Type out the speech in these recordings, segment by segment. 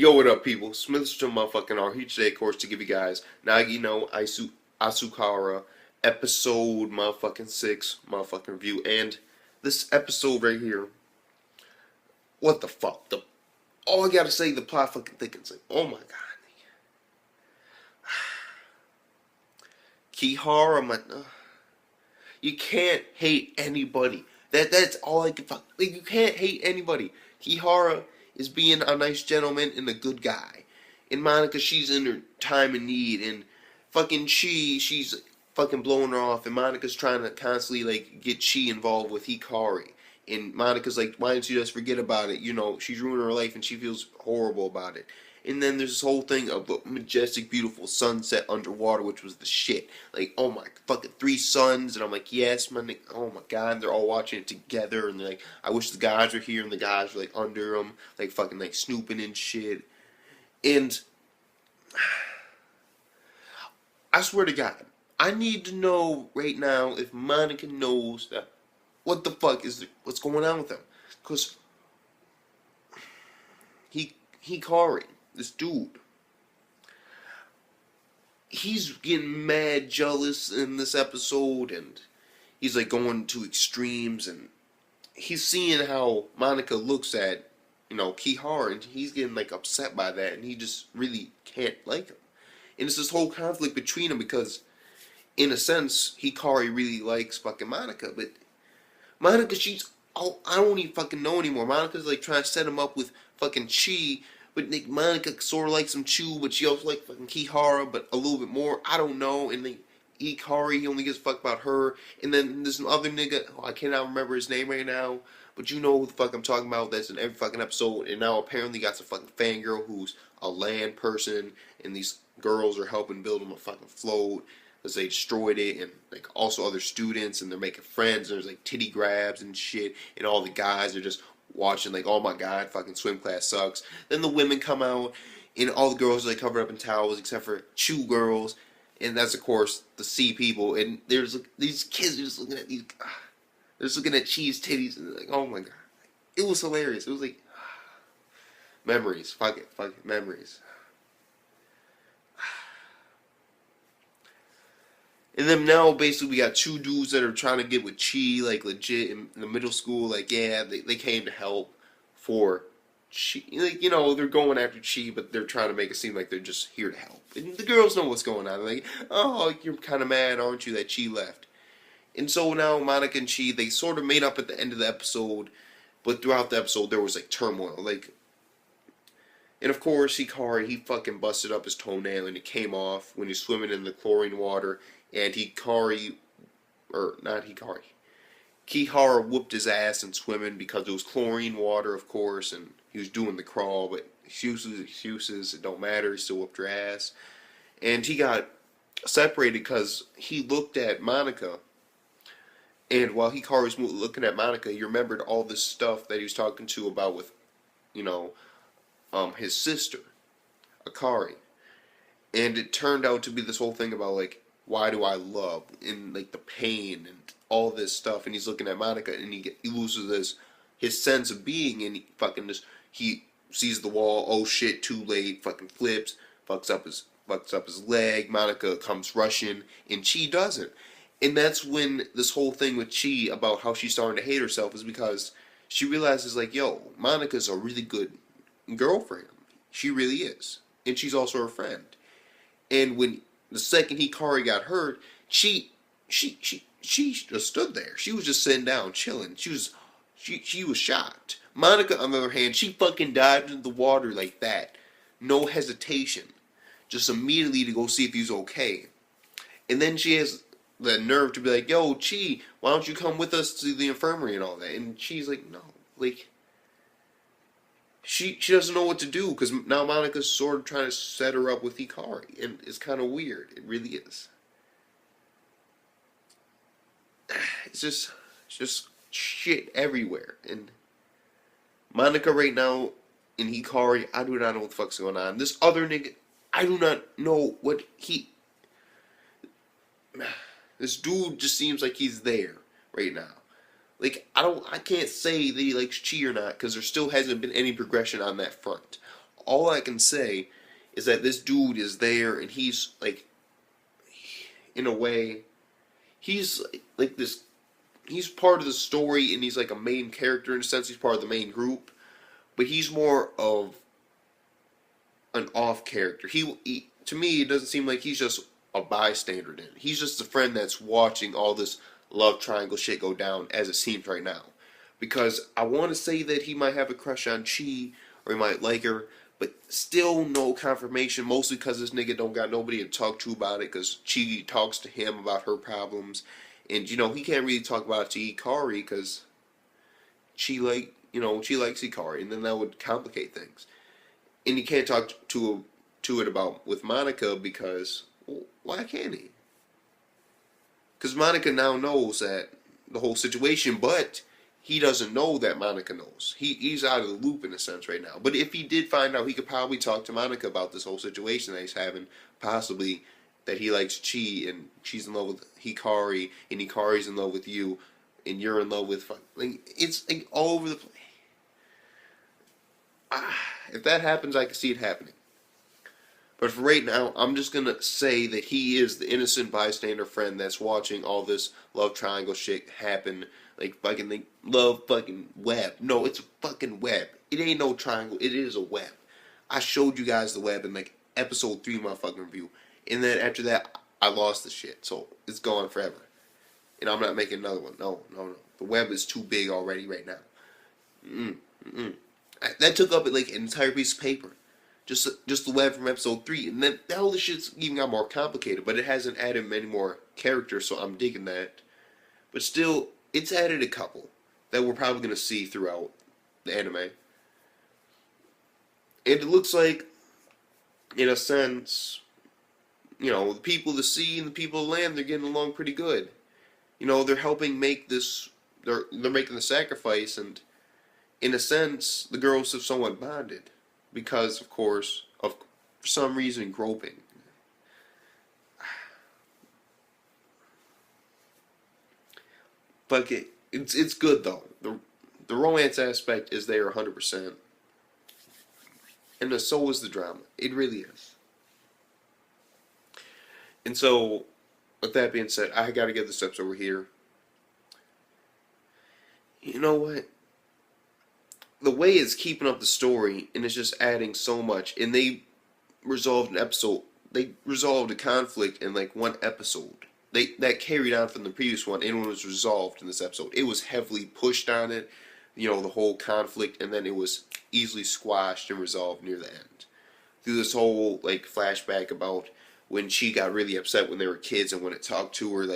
Yo, what up, people? Smith's to motherfucking R here today, of course, to give you guys Nagi no Asukara episode motherfucking 6 motherfucking review. And this episode right here, what the fuck? All I gotta say, the plot fucking thickens. Like, oh my god. Kihara, you can't hate anybody. That's all I can fuck. Like, you can't hate anybody. Kihara is being a nice gentleman and a good guy. And Monica, she's in her time of need, and fucking she's fucking blowing her off, and Monica's trying to constantly like get Chi involved with Hikari. And Monica's like, why don't you just forget about it? You know, she's ruining her life and she feels horrible about it. And then there's this whole thing of the majestic, beautiful sunset underwater, which was the shit. Like, oh my fucking 3 suns, and I'm like, yes, my nigga, oh my god, and they're all watching it together, and they're like, I wish the guys were here, and the guys were like under them, like fucking like snooping and shit. And I swear to God, I need to know right now if Monica knows that what the fuck is what's going on with them, because Hikari, this dude, he's getting mad jealous in this episode, and he's like going to extremes, and he's seeing how Monica looks at, you know, Kihara, and he's getting like upset by that, and he just really can't like him. And it's this whole conflict between them because, in a sense, Hikari really likes fucking Monica, but Monica, I don't even fucking know anymore. Monica's like trying to set him up with fucking Chi, but like Monica sort of likes him too, but she also likes fucking Kihara, but a little bit more. I don't know. And then Hikari, he only gives a fuck about her. And then there's another nigga, I cannot remember his name right now, but you know who the fuck I'm talking about. That's in every fucking episode. And now apparently got some fucking fangirl who's a land person, and these girls are helping build him a fucking float because they destroyed it, and like also other students, and they're making friends. There's like titty grabs and shit, and all the guys are just watching like, oh my god, fucking swim class sucks. Then the women come out, and all the girls are like covered up in towels except for 2 girls, and that's of course the C people. And there's these kids are just looking at they're just looking at cheese titties, and they're like, oh my god, it was hilarious. It was like memories, fuck it, memories. And then now basically we got 2 dudes that are trying to get with Chi, like legit in the middle school. Like, yeah, they came to help for Chi. Like, you know, they're going after Chi, but they're trying to make it seem like they're just here to help. And the girls know what's going on. They're like, oh, you're kind of mad, aren't you, that Chi left? And so now Monica and Chi, they sort of made up at the end of the episode, but throughout the episode there was like turmoil. Like, and of course Hikari, he fucking busted up his toenail and it came off when he's swimming in the chlorine water. And Kihara whooped his ass in swimming because it was chlorine water, of course, and he was doing the crawl, but excuses, it don't matter, he still whooped her ass. And he got separated because he looked at Monica, and while Hikari was looking at Monica, he remembered all this stuff that he was talking to about with, you know, his sister, Akari. And it turned out to be this whole thing about, like, why do I love, and like the pain and all this stuff. And he's looking at Monica, and he loses his sense of being, and he sees the wall. Oh shit! Too late. Fucking flips. Fucks up his leg. Monica comes rushing, and Chi doesn't. And that's when this whole thing with Chi about how she's starting to hate herself is because she realizes, like, yo, Monica's a really good girl for him. She really is, and she's also her friend. And when the second Hikari got hurt, she just stood there. She was just sitting down, chilling. She was shocked. Monica, on the other hand, she fucking dived into the water like that, no hesitation, just immediately to go see if he was okay. And then she has the nerve to be like, "Yo, Chi, why don't you come with us to the infirmary and all that?" And she's like, "No, like." She doesn't know what to do because now Monica's sort of trying to set her up with Hikari, and it's kind of weird. It really is. It's just shit everywhere. And Monica right now and Hikari, I do not know what the fuck's going on. This other nigga, I do not know what this dude just seems like he's there right now. Like, I can't say that he likes Chi or not, because there still hasn't been any progression on that front. all I can say is that this dude is there, and he's like, in a way, he's like this. He's part of the story, and he's like a main character in a sense. He's part of the main group, but he's more of an off character. He to me, it doesn't seem like he's just a bystander. In it. He's just a friend that's watching all this love triangle shit go down as it seems right now. Because I want to say that he might have a crush on Chi, or he might like her, but still no confirmation. Mostly because this nigga don't got nobody to talk to about it. Because Chi talks to him about her problems, and you know he can't really talk about it to Ikari because Chi she likes Ikari, and then that would complicate things. And he can't talk to it about with Monica because, well, why can't he? Because Monica now knows that the whole situation, but he doesn't know that Monica knows. He's out of the loop in a sense right now. But if he did find out, he could probably talk to Monica about this whole situation that he's having, possibly that he likes Chi and she's in love with Hikari and Hikari's in love with you and you're in love with like it's like all over the place. If that happens, I can see it happening. But for right now, I'm just gonna say that he is the innocent bystander friend that's watching all this love triangle shit happen. Like fucking love fucking web. No, it's a fucking web. It ain't no triangle. It is a web. I showed you guys the web in like episode 3 of my fucking review, and then after that, I lost the shit. So it's gone forever. And I'm not making another one. No. The web is too big already right now. That took up like an entire piece of paper. Just the web from episode 3, and then all the shit's even got more complicated, but it hasn't added many more characters, so I'm digging that. But still, it's added a couple that we're probably going to see throughout the anime. And it looks like, in a sense, the people of the sea and the people of the land, they're getting along pretty good. They're helping make this, they're making the sacrifice, and in a sense, the girls have somewhat bonded. Because, of course, for some reason, groping. But it's good, though. The romance aspect is there 100%. And so is the drama. It really is. And so, with that being said, I gotta get this episode over here. You know what? The way it's keeping up the story, and it's just adding so much, and they resolved a conflict in like one episode. That carried on from the previous one, and it was resolved in this episode. It was heavily pushed on it, the whole conflict, and then it was easily squashed and resolved near the end. Through this whole like flashback about when she got really upset when they were kids, and when it talked to her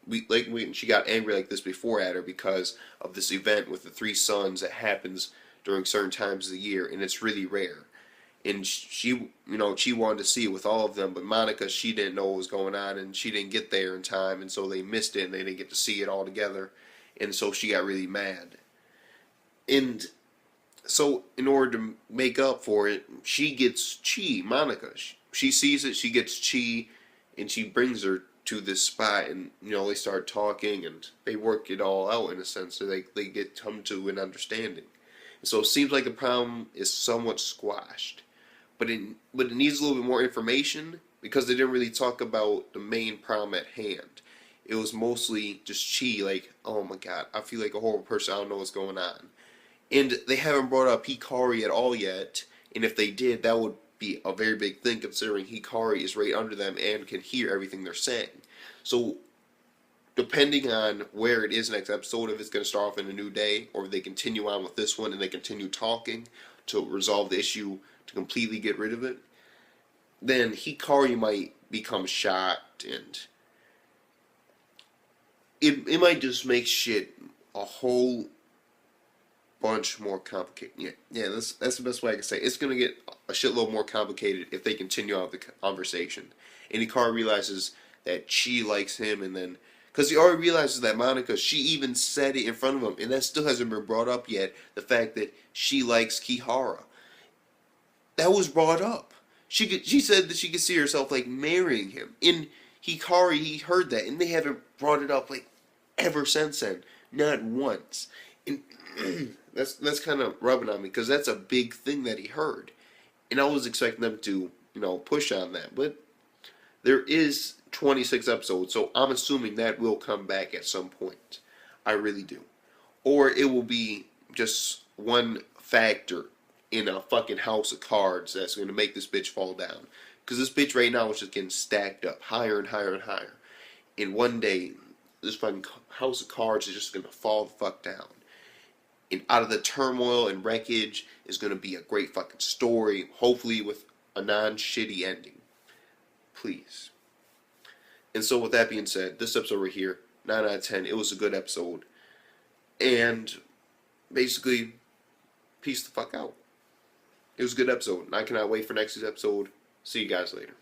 when she got angry like this before at her because of this event with the 3 sons that happens during certain times of the year, and it's really rare. And she wanted to see it with all of them, but Monica, she didn't know what was going on, and she didn't get there in time, and so they missed it, and they didn't get to see it all together, and so she got really mad. And so, in order to make up for it, she gets Chi, Monica. She sees it, she gets Chi, and she brings her to this spot, and they start talking, and they work it all out in a sense, so they come to an understanding. So it seems like the problem is somewhat squashed, but it needs a little bit more information because they didn't really talk about the main problem at hand. It was mostly just Chi, like, oh my god, I feel like a horrible person, I don't know what's going on. And they haven't brought up Hikari at all yet, and if they did, that would be a very big thing considering Hikari is right under them and can hear everything they're saying. So depending on where it is next episode, if it's going to start off in a new day, or if they continue on with this one and they continue talking to resolve the issue to completely get rid of it, then Hikari might become shocked, and it might just make shit a whole bunch more complicated. Yeah, that's the best way I can say it. It's going to get a shitload more complicated if they continue on with the conversation. And Hikari realizes that she likes him, and then because he already realizes that Monica, she even said it in front of him, and that still hasn't been brought up yet, the fact that she likes Kihara. That was brought up. She said that she could see herself, like, marrying him. In Hikari, he heard that, and they haven't brought it up, like, ever since then. Not once. And that's kind of rubbing on me, because that's a big thing that he heard. And I was expecting them to, push on that. But there is 26 episodes, so I'm assuming that will come back at some point. I really do. Or it will be just one factor in a fucking house of cards that's going to make this bitch fall down. Because this bitch right now is just getting stacked up higher and higher and higher. And one day, this fucking house of cards is just going to fall the fuck down. And out of the turmoil and wreckage is going to be a great fucking story, hopefully with a non-shitty ending. Please. And so with that being said, this episode right here, 9 out of 10, it was a good episode. And basically, peace the fuck out. It was a good episode, and I cannot wait for next week's episode. See you guys later.